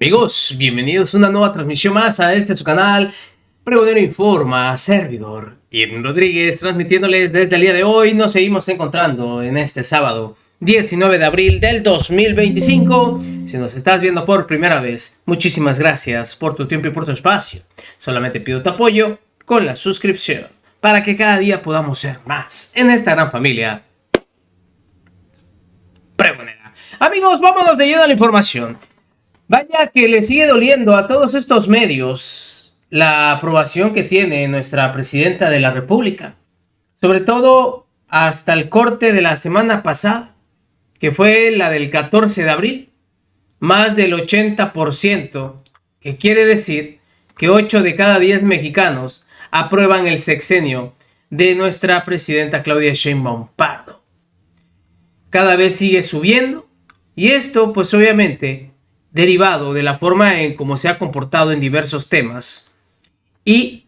Amigos, bienvenidos a una nueva transmisión más a su canal Pregonero Informa, servidor Irving Rodríguez, transmitiéndoles desde el día de hoy. Nos seguimos encontrando en este sábado 19 de abril del 2025. Si nos estás viendo por primera vez, muchísimas gracias por tu tiempo y por tu espacio. Solamente pido tu apoyo con la suscripción para que cada día podamos ser más en esta gran familia pregonera. Amigos, vámonos de lleno a la información. Vaya que le sigue doliendo a todos estos medios la aprobación que tiene nuestra presidenta de la República. Sobre todo hasta el corte de la semana pasada, que fue la del 14 de abril. Más del 80%, que quiere decir que 8 de cada 10 mexicanos aprueban el sexenio de nuestra presidenta Claudia Sheinbaum Pardo. Cada vez sigue subiendo y esto pues obviamente derivado de la forma en cómo se ha comportado en diversos temas y,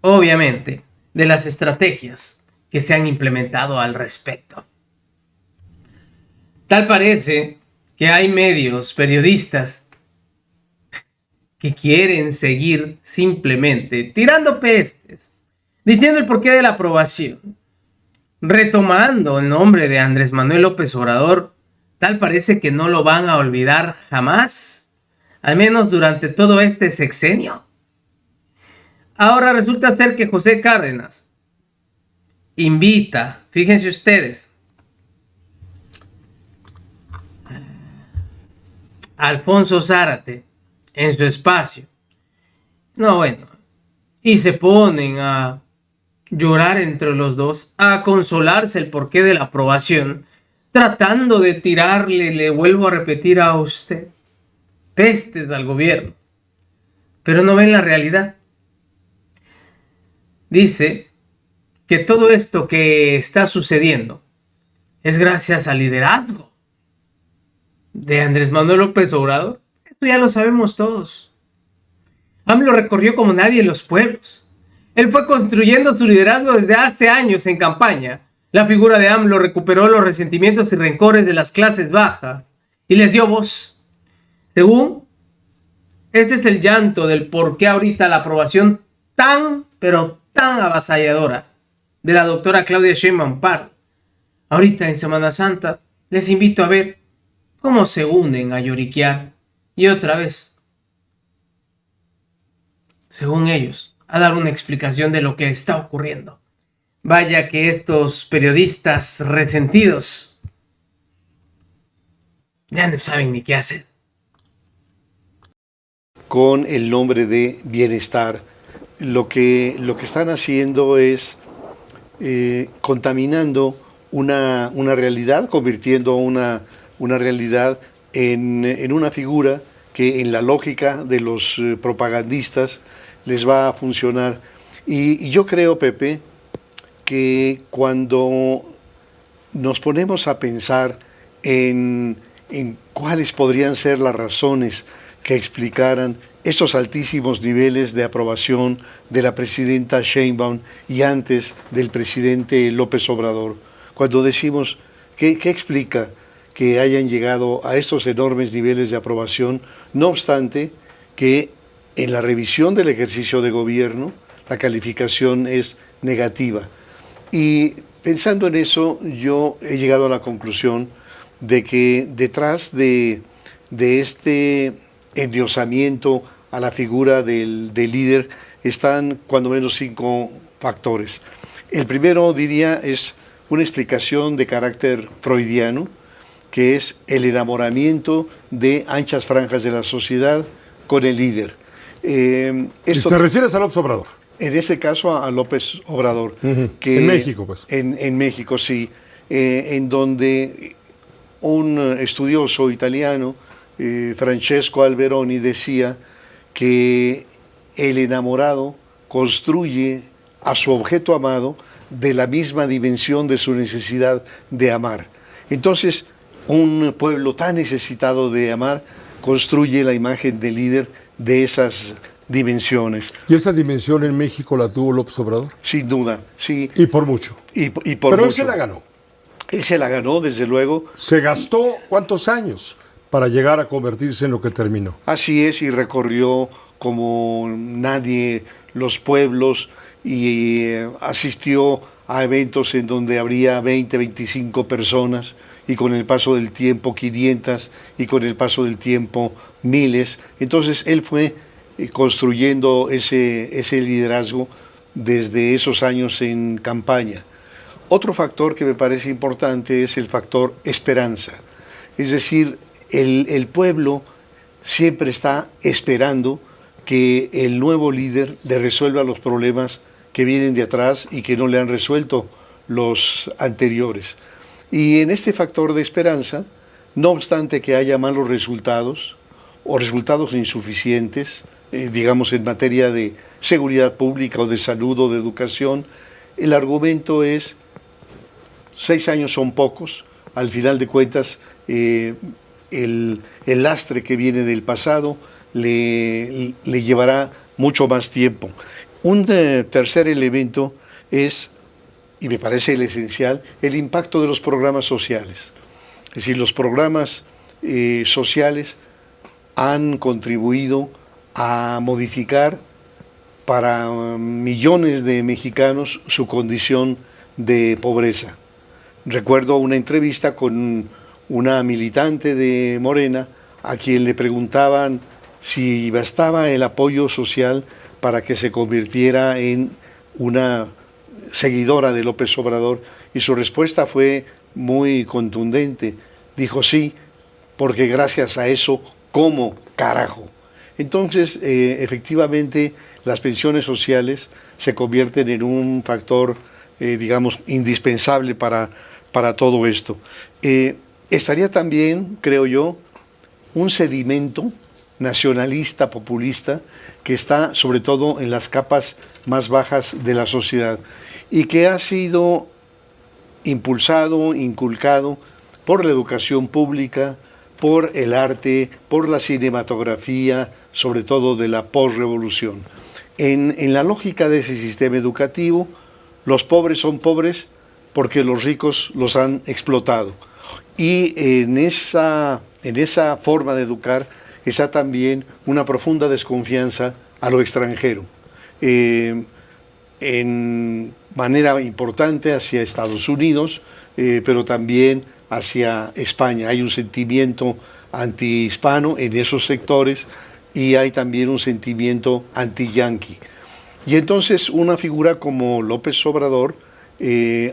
obviamente, de las estrategias que se han implementado al respecto. Tal parece que hay medios, periodistas, que quieren seguir simplemente tirando pestes, diciendo el porqué de la aprobación, retomando el nombre de Andrés Manuel López Obrador. Tal parece que no lo van a olvidar jamás, al menos durante todo este sexenio. Ahora resulta ser que José Cárdenas invita, fíjense ustedes, a Alfonso Zárate en su espacio. No, bueno, y se ponen a llorar entre los dos, a consolarse el porqué de la aprobación, tratando de tirarle, le vuelvo a repetir a usted, pestes al gobierno, pero no ven la realidad. Dice que todo esto que está sucediendo es gracias al liderazgo de Andrés Manuel López Obrador. Esto ya lo sabemos todos. AMLO recorrió como nadie los pueblos. Él fue construyendo su liderazgo desde hace años en campaña. La figura de AMLO recuperó los resentimientos y rencores de las clases bajas y les dio voz. Según, este es el llanto del por qué ahorita la aprobación tan, pero tan avasalladora de la doctora Claudia Sheinbaum Pardo. Ahorita en Semana Santa les invito a ver cómo se unen a lloriquear y otra vez, según ellos, a dar una explicación de lo que está ocurriendo. Vaya que estos periodistas resentidos ya no saben ni qué hacer. Con el nombre de bienestar, lo que están haciendo es contaminando una realidad, convirtiendo una realidad en una figura que en la lógica de los propagandistas les va a funcionar. Y yo creo, Pepe, que cuando nos ponemos a pensar en cuáles podrían ser las razones que explicaran estos altísimos niveles de aprobación de la presidenta Sheinbaum y antes del presidente López Obrador, cuando decimos ¿qué explica que hayan llegado a estos enormes niveles de aprobación? No obstante que en la revisión del ejercicio de gobierno la calificación es negativa. Y pensando en eso, yo he llegado a la conclusión de que detrás de este endiosamiento a la figura del líder están cuando menos 5 factores. El primero, diría, es una explicación de carácter freudiano, que es el enamoramiento de anchas franjas de la sociedad con el líder. Esto, ¿te refieres a López Obrador? En ese caso a López Obrador. Que en México, pues. En México, sí. En donde un estudioso italiano, Francesco Alberoni, decía que el enamorado construye a su objeto amado de la misma dimensión de su necesidad de amar. Entonces, un pueblo tan necesitado de amar construye la imagen del líder de esas dimensiones. ¿Y esa dimensión en México la tuvo López Obrador? Sin duda, sí. Y por mucho. Pero él se la ganó. Él se la ganó, desde luego. ¿Se gastó cuántos años para llegar a convertirse en lo que terminó. Así es, y recorrió como nadie los pueblos y asistió a eventos en donde habría 20, 25 personas y con el paso del tiempo 500 y con el paso del tiempo miles. Entonces él fue construyendo ese liderazgo desde esos años en campaña. Otro factor que me parece importante es el factor esperanza. Es decir, el pueblo siempre está esperando que el nuevo líder le resuelva los problemas que vienen de atrás y que no le han resuelto los anteriores. Y en este factor de esperanza, no obstante que haya malos resultados o resultados insuficientes, digamos en materia de seguridad pública o de salud o de educación, el argumento es 6 años son pocos, al final de cuentas el lastre que viene del pasado le llevará mucho más tiempo. Un tercer elemento es, y me parece el esencial, el impacto de los programas sociales. Es decir, los programas sociales han contribuido a modificar para millones de mexicanos su condición de pobreza. Recuerdo una entrevista con una militante de Morena a quien le preguntaban si bastaba el apoyo social para que se convirtiera en una seguidora de López Obrador, y su respuesta fue muy contundente. Dijo sí, porque gracias a eso como carajo. Entonces, efectivamente, las pensiones sociales se convierten en un factor, digamos, indispensable para todo esto. Estaría también, creo yo, un sedimento nacionalista, populista, que está sobre todo en las capas más bajas de la sociedad y que ha sido impulsado, inculcado por la educación pública, por el arte, por la cinematografía, sobre todo de la posrevolución. En la lógica de ese sistema educativo, los pobres son pobres porque los ricos los han explotado. Y en esa forma de educar está también una profunda desconfianza a lo extranjero, en manera importante hacia Estados Unidos, pero también hacia España. Hay un sentimiento antihispano en esos sectores y hay también un sentimiento anti-yanqui. Y entonces una figura como López Obrador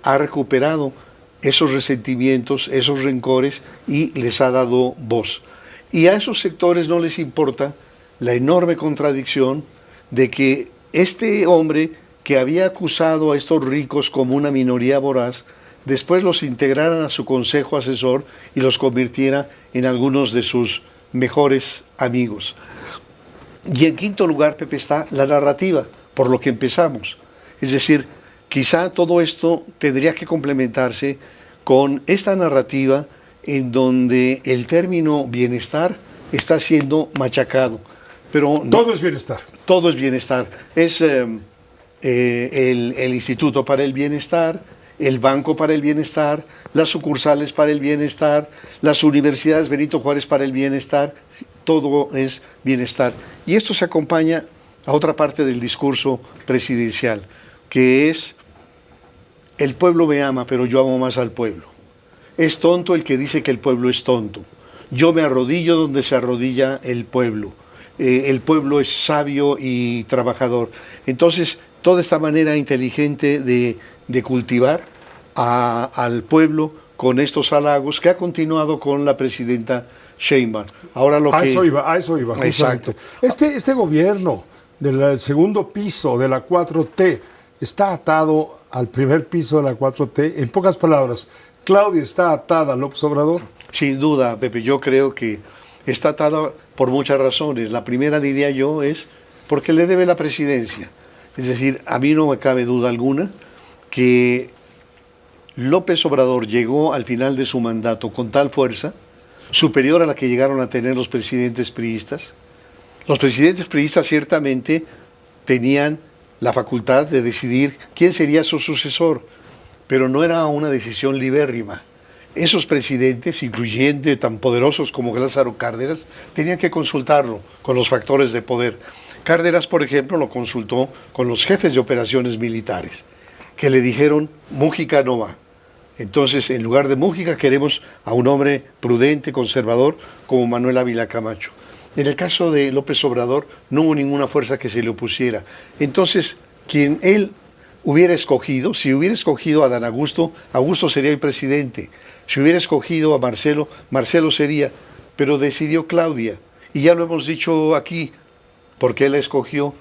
ha recuperado esos resentimientos, esos rencores y les ha dado voz. Y a esos sectores no les importa la enorme contradicción de que este hombre que había acusado a estos ricos como una minoría voraz, después los integraran a su consejo asesor y los convirtiera en algunos de sus mejores amigos. Y en quinto lugar, Pepe, está la narrativa, por lo que empezamos. Es decir, quizá todo esto tendría que complementarse con esta narrativa en donde el término bienestar está siendo machacado. Pero todo es bienestar. Todo es bienestar. Es el Instituto para el Bienestar, el Banco para el Bienestar, las sucursales para el bienestar, las universidades Benito Juárez para el bienestar, todo es bienestar. Y esto se acompaña a otra parte del discurso presidencial, que es: el pueblo me ama, pero yo amo más al pueblo. Es tonto el que dice que el pueblo es tonto. Yo me arrodillo donde se arrodilla el pueblo. El pueblo es sabio y trabajador. Entonces, toda esta manera inteligente de cultivar al pueblo con estos halagos que ha continuado con la presidenta Sheinbaum. Ahora a eso iba. Exacto. Este gobierno del segundo piso de la 4T está atado al primer piso de la 4T. En pocas palabras, ¿Claudia está atada a López Obrador? Sin duda, Pepe, yo creo que está atada por muchas razones. La primera, diría yo, es porque le debe la presidencia. Es decir, a mí no me cabe duda alguna que López Obrador llegó al final de su mandato con tal fuerza, superior a la que llegaron a tener los presidentes priistas. Los presidentes priistas ciertamente tenían la facultad de decidir quién sería su sucesor, pero no era una decisión libérrima. esos presidentes, incluyendo tan poderosos como Lázaro Cárdenas, tenían que consultarlo con los factores de poder. Cárdenas, por ejemplo, lo consultó con los jefes de operaciones militares, que le dijeron, Mújica no va. Entonces, en lugar de Mújica, queremos a un hombre prudente, conservador, como Manuel Ávila Camacho. En el caso de López Obrador, no hubo ninguna fuerza que se le opusiera. Entonces, quien él hubiera escogido, si hubiera escogido a Adán Augusto, Augusto sería el presidente. Si hubiera escogido a Marcelo, Marcelo sería. Pero decidió Claudia. Y ya lo hemos dicho aquí, porque él la escogió,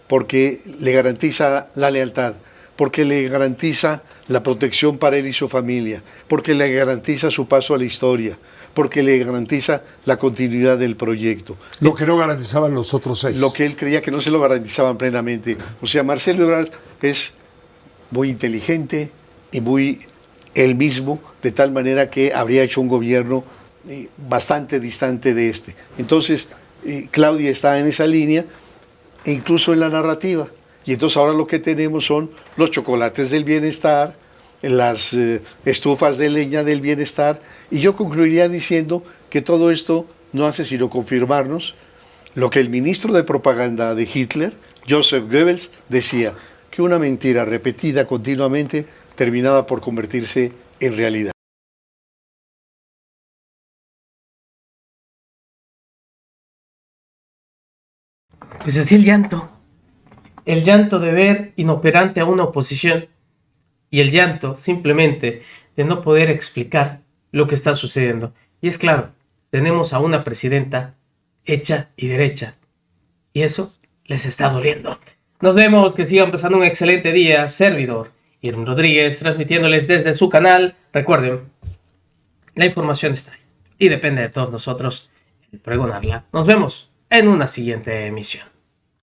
porque le garantiza la lealtad, porque le garantiza la protección para él y su familia, porque le garantiza su paso a la historia, porque le garantiza la continuidad del proyecto. Lo que no garantizaban los otros 6. Lo que él creía que no se lo garantizaban plenamente. O sea, Marcelo Ebrard es muy inteligente y muy él mismo, de tal manera que habría hecho un gobierno bastante distante de este. Entonces, Claudia está en esa línea, e incluso en la narrativa. Y entonces ahora lo que tenemos son los chocolates del bienestar, las estufas de leña del bienestar, y yo concluiría diciendo que todo esto no hace sino confirmarnos lo que el ministro de propaganda de Hitler, Joseph Goebbels, decía, que una mentira repetida continuamente terminaba por convertirse en realidad. Pues así el llanto de ver inoperante a una oposición y el llanto simplemente de no poder explicar lo que está sucediendo. Y es claro, tenemos a una presidenta hecha y derecha y eso les está doliendo. Nos vemos, que sigan pasando un excelente día. Servidor Irving Rodríguez, transmitiéndoles desde su canal. Recuerden, la información está ahí y depende de todos nosotros el pregonarla. Nos vemos en una siguiente emisión.